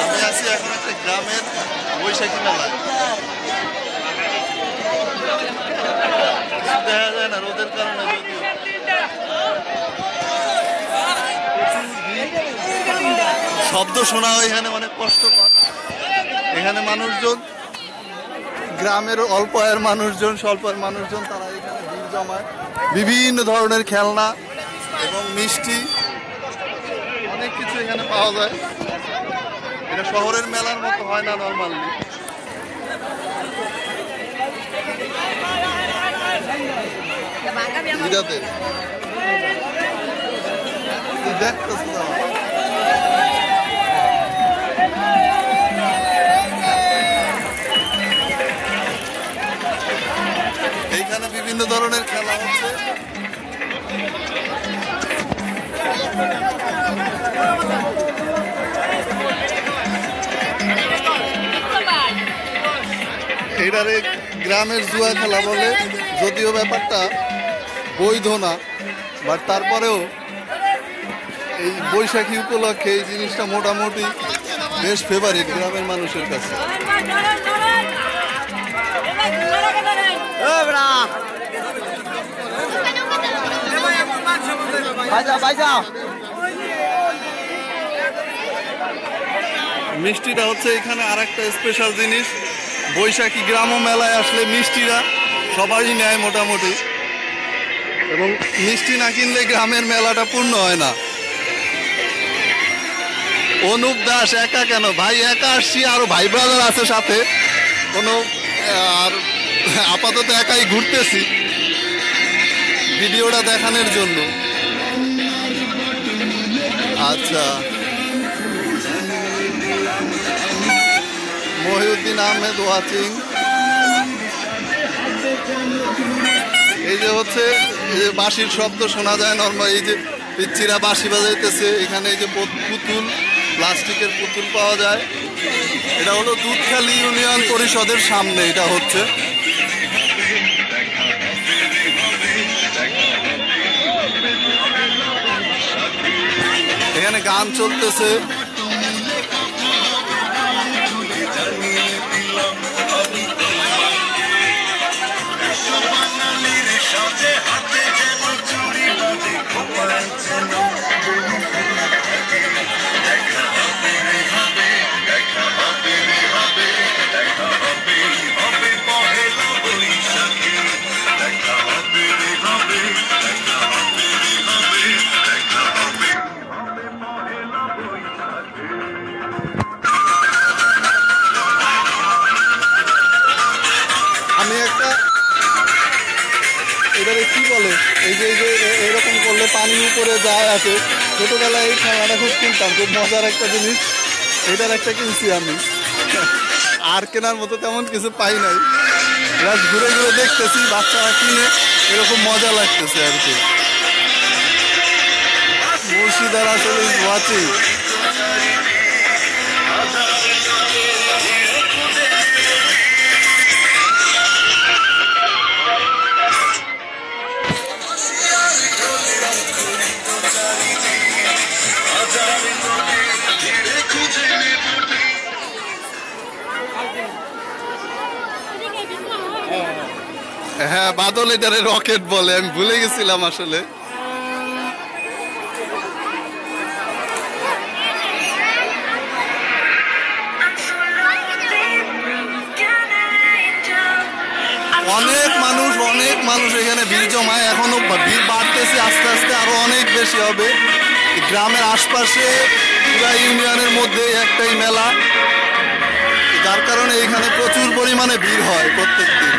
আমি আছি এখন একটা গ্রামের বৈশাখী মেলায়। দেখা যায় না রোদের কারণে, শব্দ শোনা হয় এখানে, অনেক কষ্টকর। এখানে মানুষজন, গ্রামের অল্প আয়ের মানুষজন, স্বল্প আয়ের মানুষজন, তারা এখানে ভিড় জমায়। বিভিন্ন ধরনের খেলনা এবং মিষ্টি, অনেক কিছু এখানে পাওয়া যায়। এটা শহরের মেলার মতো হয় না নর্মালি। এটাতে দেখতেছ না, এইখানে বিভিন্ন ধরনের খেলা হচ্ছে। এটারে গ্রামের জুয়া খেলা বলে, যদিও ব্যাপারটা বৈধ না, বাট তারপরেও এই বৈশাখী উপলক্ষে এই জিনিসটা মোটামুটি বেশ ফেভারিট গ্রামের মানুষের কাছে। মিষ্টিটা হচ্ছে এখানে আর একটা স্পেশাল জিনিস। বৈশাখী গ্রাম মেলায় আসলে মিষ্টিরা সবারই নেয় মোটামুটি, এবং মিষ্টি না কিনলে গ্রামের মেলাটা পূর্ণ হয় না। অনুপ দাস একা কেন ভাই? একা আসছি, আরো ভাই ব্রাদার আছে সাথে, কোনো আর আপাতত একাই ঘুরতেছি ভিডিওটা দেখানোর জন্য। আচ্ছা, মহিউদ্দিন আহমেদ ওয়াচিং। এই যে হচ্ছে বাঁশির শব্দ শোনা যায় নর্মাল, এই যে পিচ্ছিরা বাঁশি বাজাইতেছে। এখানে এই যে পুতুল, প্লাস্টিকের পুতুল পাওয়া যায়। এটা হলো দুধখালি ইউনিয়ন পরিষদের সামনে এটা হচ্ছে। এখানে গান চলতেছে। আমি একটা এবারে কি বলে, এই যে এরকম করলে পানির উপরে যায় আছে, ছোটবেলায় এই খেলাটা খুব কিনতাম, খুব মজার একটা জিনিস। এটার একটা কিনছি আমি, আর কেনার মতো তেমন কিছু পাই নাই। জাস্ট ঘুরে ঘুরে দেখতেছি বাচ্চারা কিনে, এরকম মজা লাগতেছে আর কি। মুর্শিদার আসলে ওয়াচিং। হ্যাঁ, বাদল এটারে রকেট বলে, আমি ভুলে গেছিলাম আসলে। অনেক মানুষ এখানে ভিড় জমায়। এখনো ভিড় বাড়তেছে, আস্তে আস্তে আরো অনেক বেশি হবে। গ্রামের আশপাশে পুরা ইউনিয়নের মধ্যে একটাই মেলা, যার কারণে এখানে প্রচুর পরিমাণে ভিড় হয় প্রত্যেক দিন।